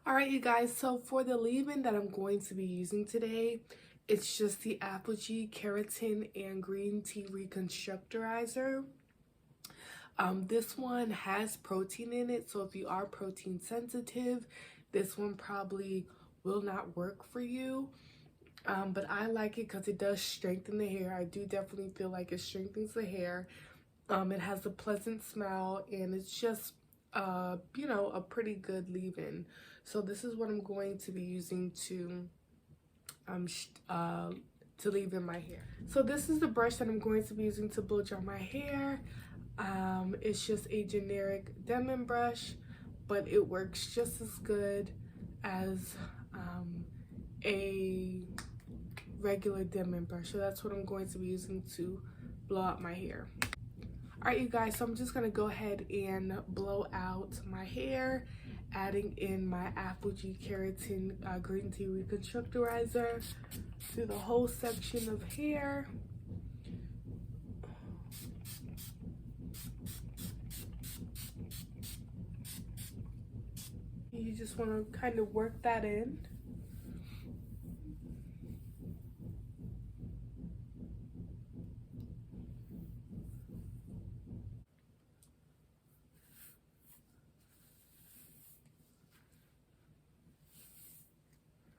Alright you guys, so for the leave-in that I'm going to be using today, it's just the Aphogee Keratin and Green Tea Reconstructurizer. This one has protein in it, so if you are protein sensitive, this one probably will not work for you. But I like it because it does strengthen the hair. I do definitely feel like it strengthens the hair. It has a pleasant smell, and it's just you know, a pretty good leave-in. So this is what I'm going to be using to leave in my hair. So this is the brush that I'm going to be using to blow dry my hair. It's just a generic Denman brush, but it works just as good as a regular Denman brush. So that's what I'm going to be using to blow out my hair. Alright you guys, so I'm just going to go ahead and blow out my hair, adding in my Aphogee Keratin Green Tea Reconstructurizer to the whole section of hair. You just want to kind of work that in.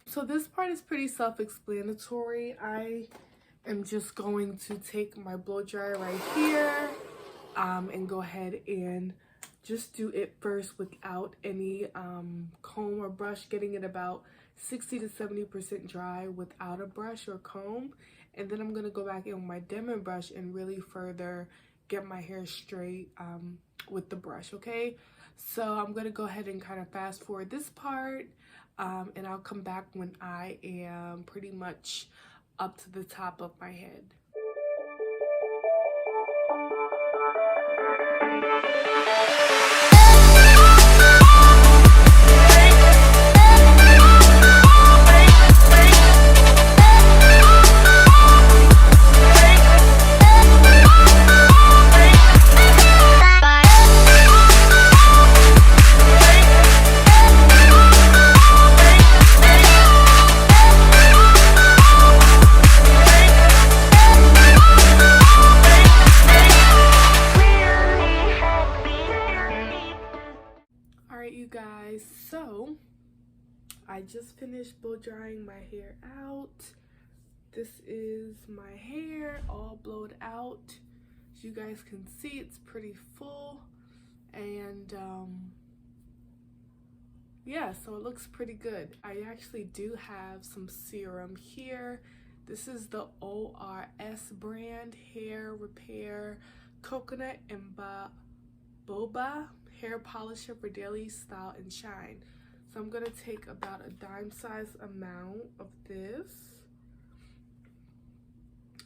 So this part is pretty self-explanatory. I am just going to take my blow dryer right here and go ahead and just do it first without any comb or brush, getting it about 60 to 70% dry without a brush or comb. And then I'm going to go back in with my Denman brush and really further get my hair straight with the brush, okay? So I'm going to go ahead and kind of fast forward this part. And I'll come back when I am pretty much up to the top of my head. You guys, so I just finished blow drying my hair out. This is my hair all blowed out. As you guys can see, it's pretty full, and yeah, so it looks pretty good. I actually do have some serum here. This is the ORS brand Hair Repair Coconut and Boba hair polisher for daily style and shine. So I'm gonna take about a dime size amount of this,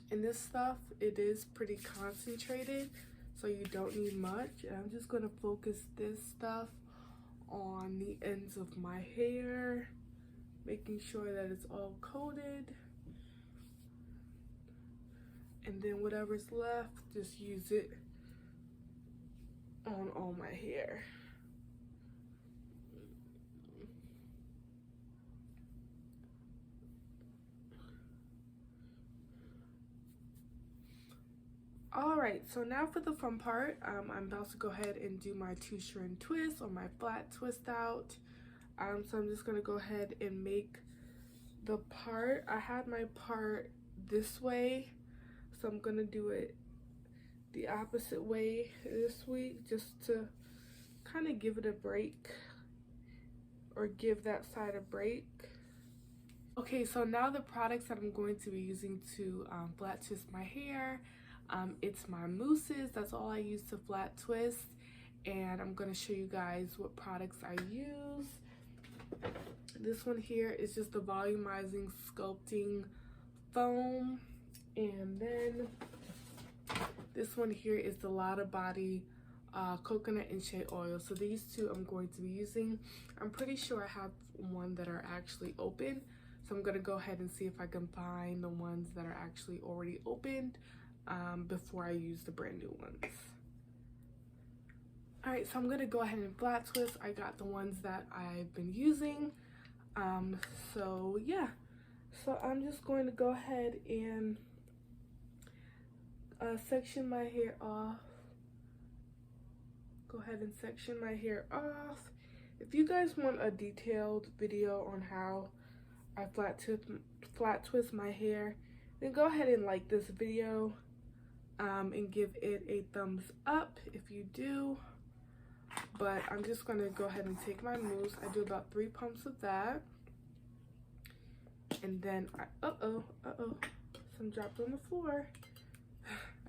and this stuff, it is pretty concentrated, so you don't need much. And I'm just gonna focus this stuff on the ends of my hair, making sure that it's all coated, and then whatever's left, just use it on all my hair. Alright, so now for the fun part, I'm about to go ahead and do my 2-strand twist or my flat twist out. So I'm just going to go ahead and make the part. I had my part this way, so I'm going to do it the opposite way this week, just to kind of give it a break, or give that side a break. Okay, so now the products that I'm going to be using to flat twist my hair, it's my mousses. That's all I use to flat twist, and I'm going to show you guys what products I use. This one here is just the volumizing sculpting foam, and then this one here is the Lotta body coconut and shea oil. So these two I'm going to be using. I'm pretty sure I have one that are actually open, so I'm going to go ahead and see if I can find the ones that are actually already opened before I use the brand new ones. All right, so I'm gonna go ahead and flat twist. I got the ones that I've been using. So yeah, so I'm just going to go ahead and section my hair off. Go ahead and section my hair off. If you guys want a detailed video on how I flat twist my hair, then go ahead and like this video and give it a thumbs up if you do. But I'm just going to go ahead and take my mousse. I do about 3 pumps of that. And then some dropped on the floor.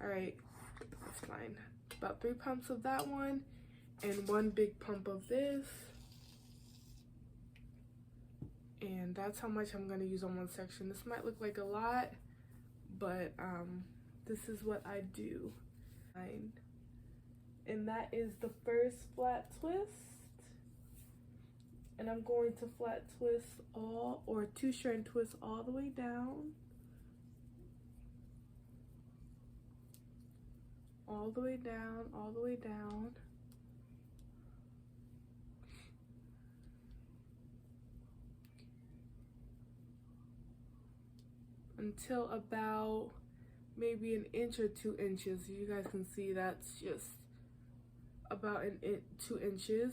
All right, that's fine. About 3 pumps of that one and 1 big pump of this. And that's how much I'm going to use on one section. This might look like a lot, but this is what I do. And that is the first flat twist. And I'm going to flat twist all, or 2 strand twist all the way down. All the way down, all the way down. Until about maybe 1 inch or 2 inches. You guys can see that's just about 2 inches.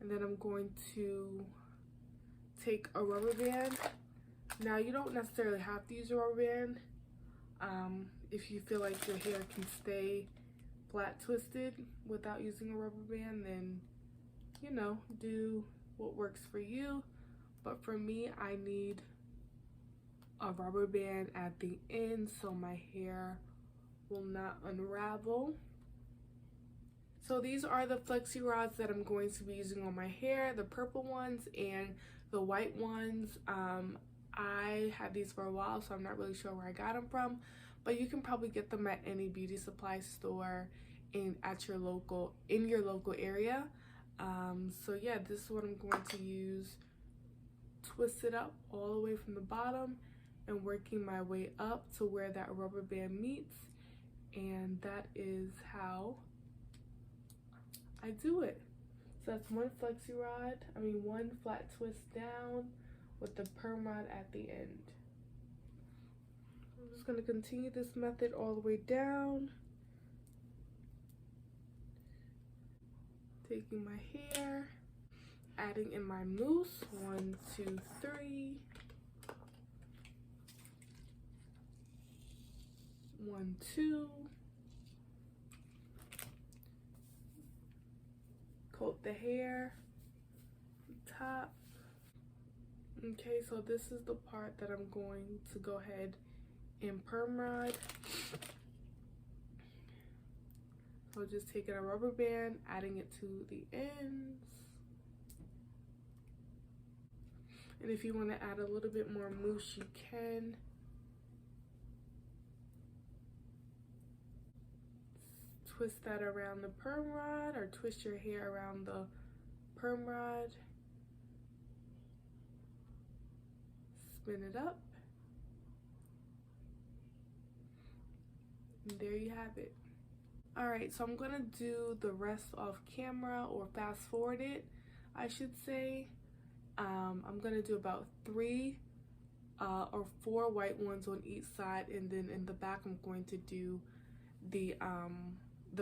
And then I'm going to take a rubber band. Now you don't necessarily have to use a rubber band. If you feel like your hair can stay flat twisted without using a rubber band, then you know, do what works for you. But for me, I need a rubber band at the end so my hair will not unravel. So these are the flexi rods that I'm going to be using on my hair, the purple ones and the white ones. I had these for a while, so I'm not really sure where I got them from, but you can probably get them at any beauty supply store in your local area. So yeah, this is what I'm going to use. Twist it up all the way from the bottom and working my way up to where that rubber band meets, and that is how I do it. So that's 1 flexi rod, 1 flat twist down with the perm rod at the end. I'm just going to continue this method all the way down. Taking my hair, adding in my mousse, 1, 2, 3. 1, 2. Coat the hair, top. Okay, so this is the part that I'm going to go ahead and perm rod. So just taking a rubber band, adding it to the ends. And if you want to add a little bit more mousse, you can. Twist that around the perm rod, or twist your hair around the perm rod. Spin it up. And there you have it. Alright, so I'm going to do the rest off camera, or fast forward it, I should say. I'm going to do about 3 or 4 white ones on each side, and then in the back I'm going to do the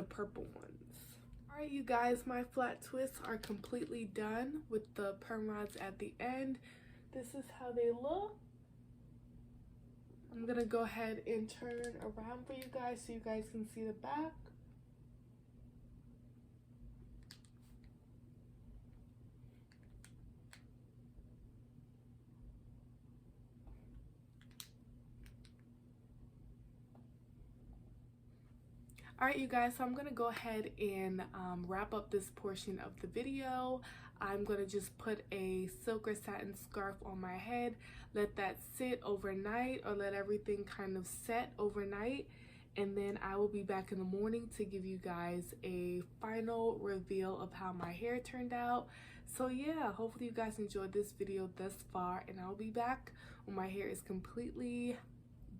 purple ones. Alright you guys, my flat twists are completely done with the perm rods at the end. This is how they look. I'm gonna go ahead and turn around for you guys so you guys can see the back. Alright you guys, so I'm going to go ahead and wrap up this portion of the video. I'm going to just put a silk or satin scarf on my head, let that sit overnight, or let everything kind of set overnight, and then I will be back in the morning to give you guys a final reveal of how my hair turned out. So yeah, hopefully you guys enjoyed this video thus far, and I'll be back when my hair is completely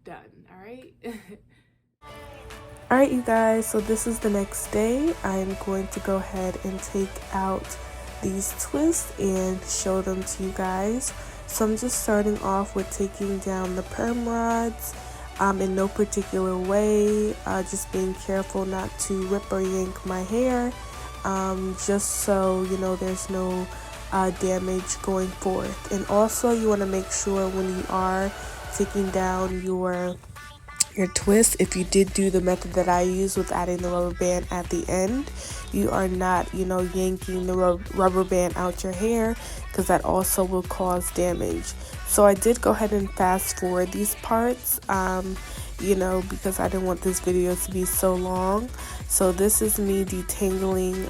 done. Alright. Alright you guys, so this is the next day. I'm going to go ahead and take out these twists and show them to you guys. So I'm just starting off with taking down the perm rods in no particular way, just being careful not to rip or yank my hair, just so you know there's no damage going forth. And also you want to make sure when you are taking down your twist, if you did do the method that I use with adding the rubber band at the end, you are not, you know, yanking the rubber band out your hair, because that also will cause damage. So I did go ahead and fast forward these parts, you know, because I didn't want this video to be so long. So this is me detangling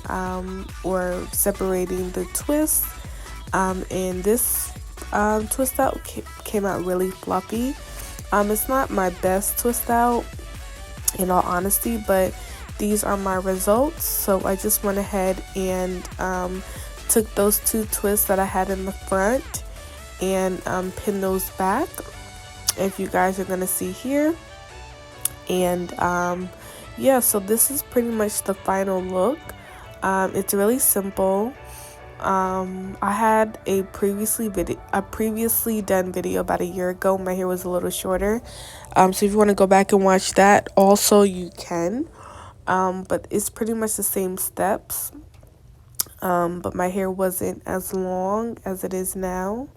or separating the twist, and this twist out came out really fluffy. It's not my best twist out, in all honesty, but these are my results. So I just went ahead and took those two twists that I had in the front and pinned those back, if you guys are gonna see here. And yeah, so this is pretty much the final look. It's really simple. I had a previously done video about a year ago. My hair was a little shorter, so if you want to go back and watch that also, you can, but it's pretty much the same steps, but my hair wasn't as long as it is now.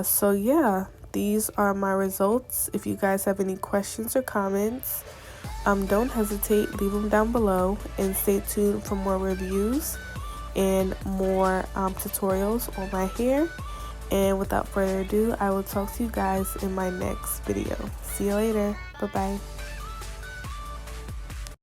So yeah, these are my results. If you guys have any questions or comments, don't hesitate, leave them down below, and stay tuned for more reviews and more tutorials on my hair. And without further ado, I will talk to you guys in my next video. See you later. Bye bye.